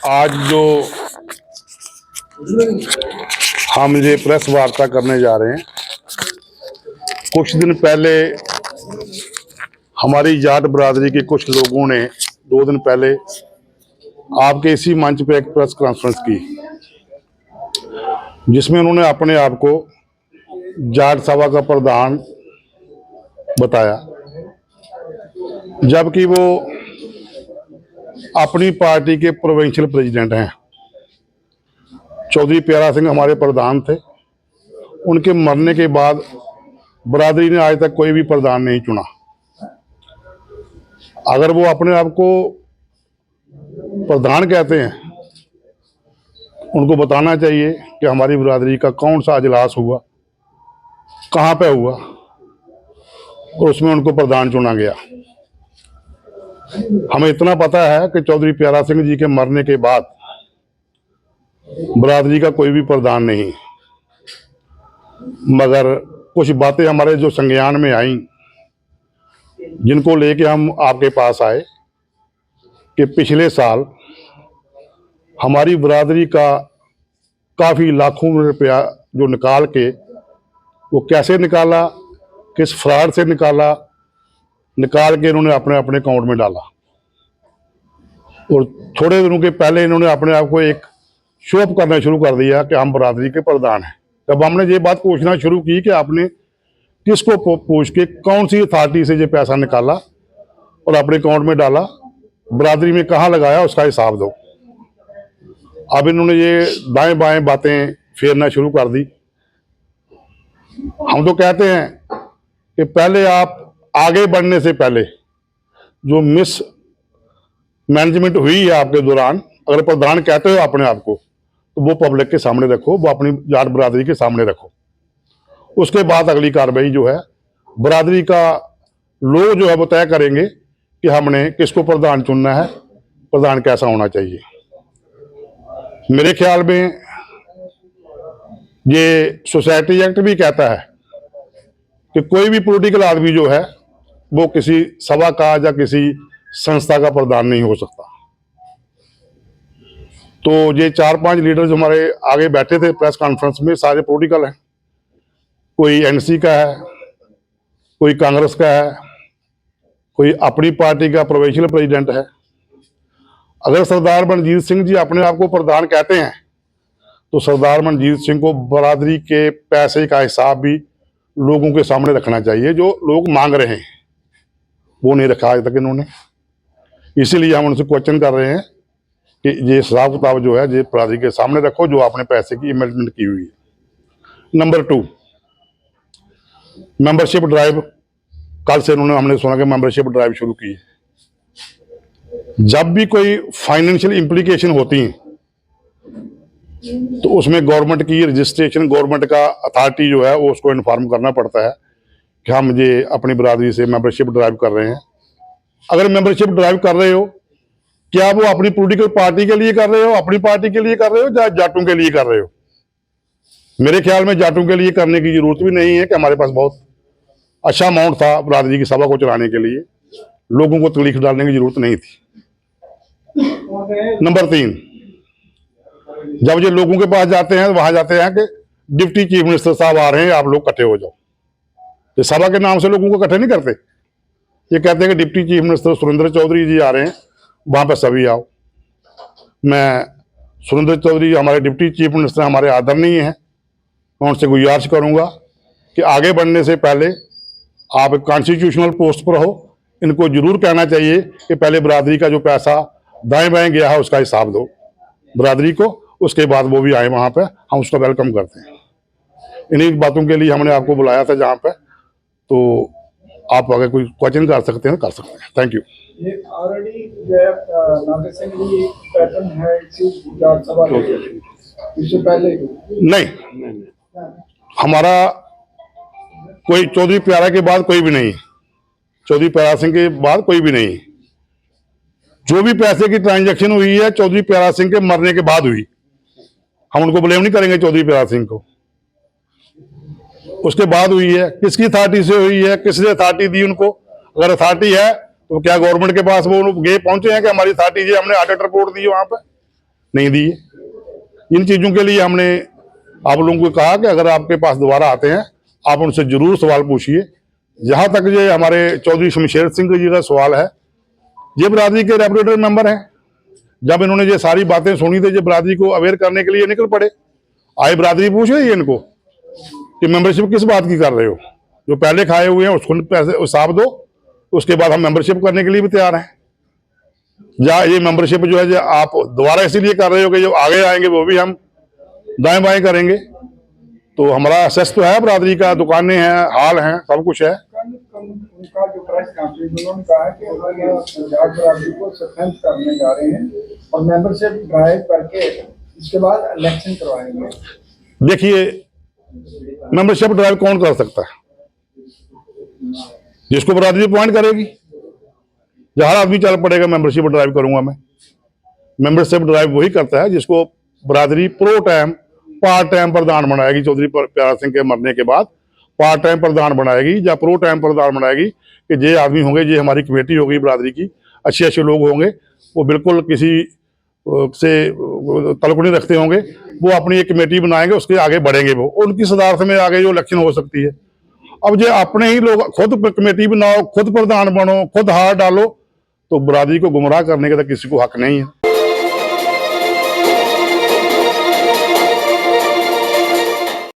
आज जो हम ये प्रेस वार्ता करने जा रहे हैं, कुछ दिन पहले हमारी जाट बरादरी के कुछ लोगों ने 2 दिन पहले आपके इसी मंच पे एक प्रेस कॉन्फ्रेंस की, जिसमें उन्होंने अपने आप को जाट सभा का प्रधान बताया, जबकि वो अपनी पार्टी के प्रोविंशियल प्रेसिडेंट हैं। चौधरी प्यारा सिंह हमारे प्रधान थे। उनके मरने के बाद बरादरी ने आज तक कोई भी प्रधान नहीं चुना। अगर वो अपने आप को प्रधान कहते हैं, उनको बताना चाहिए कि हमारी बरादरी का कौन सा अजलास हुआ, कहाँ पे हुआ और उसमें उनको प्रधान चुना गया। हमें इतना पता है कि चौधरी प्यारा सिंह जी के मरने के बाद बरादरी का कोई भी प्रधान नहीं, मगर कुछ बातें हमारे जो संज्ञान में आई, जिनको लेके हम आपके पास आए कि पिछले साल हमारी बरादरी का काफ़ी लाखों रुपया जो निकाल के, वो कैसे निकाला, किस फ्रॉड से निकाला, निकाल के इन्होंने अपने अपने अकाउंट में डाला। और थोड़े दिनों के पहले इन्होंने अपने आप को एक शो अप करना शुरू कर दिया कि हम बरादरी के प्रधान हैं। तब हमने ये बात पूछना शुरू की कि आपने किसको पूछ के, कौन सी अथॉरिटी से ये पैसा निकाला और अपने अकाउंट में डाला, बरादरी में कहाँ लगाया, उसका हिसाब दो। अब इन्होंने ये दाएं बाएं बातें फेरना शुरू कर दी। हम तो कहते हैं कि पहले आप आगे बढ़ने से पहले जो मिस मैनेजमेंट हुई है आपके दौरान, अगर प्रधान कहते हो अपने आप को, तो वो पब्लिक के सामने रखो, वो अपनी जाट बरादरी के सामने रखो। उसके बाद अगली कार्रवाई जो है बरादरी का लोग जो है वो तय करेंगे कि हमने किसको प्रधान चुनना है, प्रधान कैसा होना चाहिए। मेरे ख्याल में ये सोसाइटी एक्ट भी कहता है कि कोई भी पॉलिटिकल आदमी जो है वो किसी सभा का या किसी संस्था का प्रधान नहीं हो सकता। तो ये 4-5 लीडर जो हमारे आगे बैठे थे प्रेस कॉन्फ्रेंस में, सारे पॉलिटिकल हैं। कोई एनसी का है, कोई कांग्रेस का है, कोई अपनी पार्टी का प्रोविंशियल प्रेसिडेंट है। अगर सरदार मनजीत सिंह जी अपने आप को प्रधान कहते हैं, तो सरदार मनजीत सिंह को बरादरी के पैसे का हिसाब भी लोगों के सामने रखना चाहिए। जो लोग मांग रहे हैं वो नहीं रखा आज तक इन्होंने। इसीलिए हम उनसे क्वेश्चन कर रहे हैं कि ये हिसाब किताब जो है ये बरादरी के सामने रखो, जो आपने पैसे की इन्वेस्टमेंट की हुई है। Number 2, membership drive. कल से हमने सुना कि मेंबरशिप ड्राइव शुरू की है। जब भी कोई फाइनेंशियल इम्प्लीकेशन होती है तो उसमें गवर्नमेंट की रजिस्ट्रेशन, गवर्नमेंट का अथॉरिटी जो है वो उसको इन्फॉर्म करना पड़ता है कि हम ये अपनी बरादरी से मेंबरशिप ड्राइव कर रहे हैं। अगर मेंबरशिप ड्राइव कर रहे हो, क्या वो अपनी पॉलिटिकल पार्टी के लिए कर रहे हो, अपनी पार्टी के लिए कर रहे हो या जाटों के लिए कर रहे हो? मेरे ख्याल में जाटों के लिए करने की जरूरत भी नहीं है कि हमारे पास बहुत अच्छा अमाउंट था बरादरी की सभा को चलाने के लिए, लोगों को तकलीफ डालने की जरूरत नहीं थी। नंबर 3, जब ये लोगों के पास जाते हैं, वहां जाते हैं कि डिप्टी चीफ मिनिस्टर साहब आ रहे हैं, आप लोग इकट्ठे हो जाओ। ये सभा के नाम से लोगों को इकट्ठे नहीं करते, ये कहते हैं कि deputy chief minister Surendra Chaudhary ji आ रहे हैं, वहां पर सभी आओ। मैं सुरेंद्र चौधरी हमारे डिप्टी चीफ मिनिस्टर, हमारे आदरणीय हैं, मैं उनसे गुजारिश करूंगा कि आगे बढ़ने से पहले आप कॉन्स्टिट्यूशनल पोस्ट पर हो, इनको जरूर कहना चाहिए कि पहले बरादरी का जो पैसा दाएं बाएं गया है उसका हिसाब दो बरादरी को, उसके बाद वो भी आए वहां पे, हम उसका वेलकम करते हैं। इन्हीं बातों के लिए हमने आपको बुलाया था जहाँ पे, तो आप अगर कोई क्वेश्चन कर सकते हैं कर सकते हैं। Thank you. ये ऑलरेडी नागर सिंह जी पैटर्न है जाट सभा इससे पहले नहीं, हमारा कोई चौधरी प्यारा के बाद कोई भी नहीं, चौधरी प्यारा सिंह के बाद कोई भी नहीं। जो भी पैसे की ट्रांजैक्शन हुई है चौधरी प्यारा सिंह के मरने के बाद हुई। हम उनको ब्लेम नहीं करेंगे चौधरी प्यारा सिंह को, उसके बाद हुई है। किसकी अथॉरिटी से हुई है, किसने अथॉरिटी दी उनको? अगर अथॉरिटी है तो क्या गवर्नमेंट के पास वो गए पहुंचे हैं कि हमारी अथॉरिटी है, हमने ऑडिट रिपोर्ट दी वहां पर? नहीं दी है। इन चीज़ों के लिए हमने आप लोगों को कहा कि अगर आपके पास दोबारा आते हैं आप उनसे जरूर सवाल पूछिए। जहाँ तक ये हमारे चौधरी शमशेर सिंह जी का सवाल है, ये बरादरी के रेपुटेड मेंबर हैं। जब इन्होंने ये सारी बातें सुनी थी, ये बरादरी को अवेयर करने के लिए निकल पड़े। आए बरादरी पूछ रही है इनको कि मेंबरशिप किस बात की कर रहे हो, जो पहले खाए हुए हैं उसको पैसे हिसाब दो, उसके बाद हम मेंबरशिप करने के लिए भी तैयार हैं। या ये मेंबरशिप जो है जो आप दोबारा इसीलिए कर रहे हो कि जो आगे आएंगे वो भी हम दाएं बाएं करेंगे। तो हमारा असेस तो है, बरादरी का दुकानें हैं, हाल हैं, सब कुछ है। उनका जो प्रेस कॉन्फ्रेंस उन्होंने कहा है कि हम जाट बरादरी को सस्पेंड करने जा रहे हैं और मेंबरशिप ड्राइव करके इसके बाद इलेक्शन करवाएंगे। देखिए, मेंबरशिप ड्राइव कौन कर सकता है? जिसको बरादरी अपॉइंट करेगी, हर आदमी चल पड़ेगा मेंबरशिप ड्राइव करूंगा मैं। मेंबरशिप ड्राइव वही करता है जिसको बरादरी प्रो टाइम पार्ट टाइम प्रधान बनाएगी। चौधरी प्यारा सिंह के मरने के बाद पार्ट टाइम प्रधान बनाएगी या प्रो टाइम प्रधान बनाएगी कि ये आदमी होंगे, ये हमारी कमेटी होगी बरादरी की, अच्छे अच्छे लोग होंगे, वो बिल्कुल किसी से तल्लुक नहीं रखते होंगे, वो अपनी एक कमेटी बनाएंगे, उसके आगे बढ़ेंगे, वो उनकी सदारत में आगे जो इलेक्शन हो सकती है। अब जो अपने ही लोग खुद कमेटी बनाओ, खुद प्रधान बनो, खुद हार डालो, तो बरादरी को गुमराह करने का तो किसी को हक नहीं है।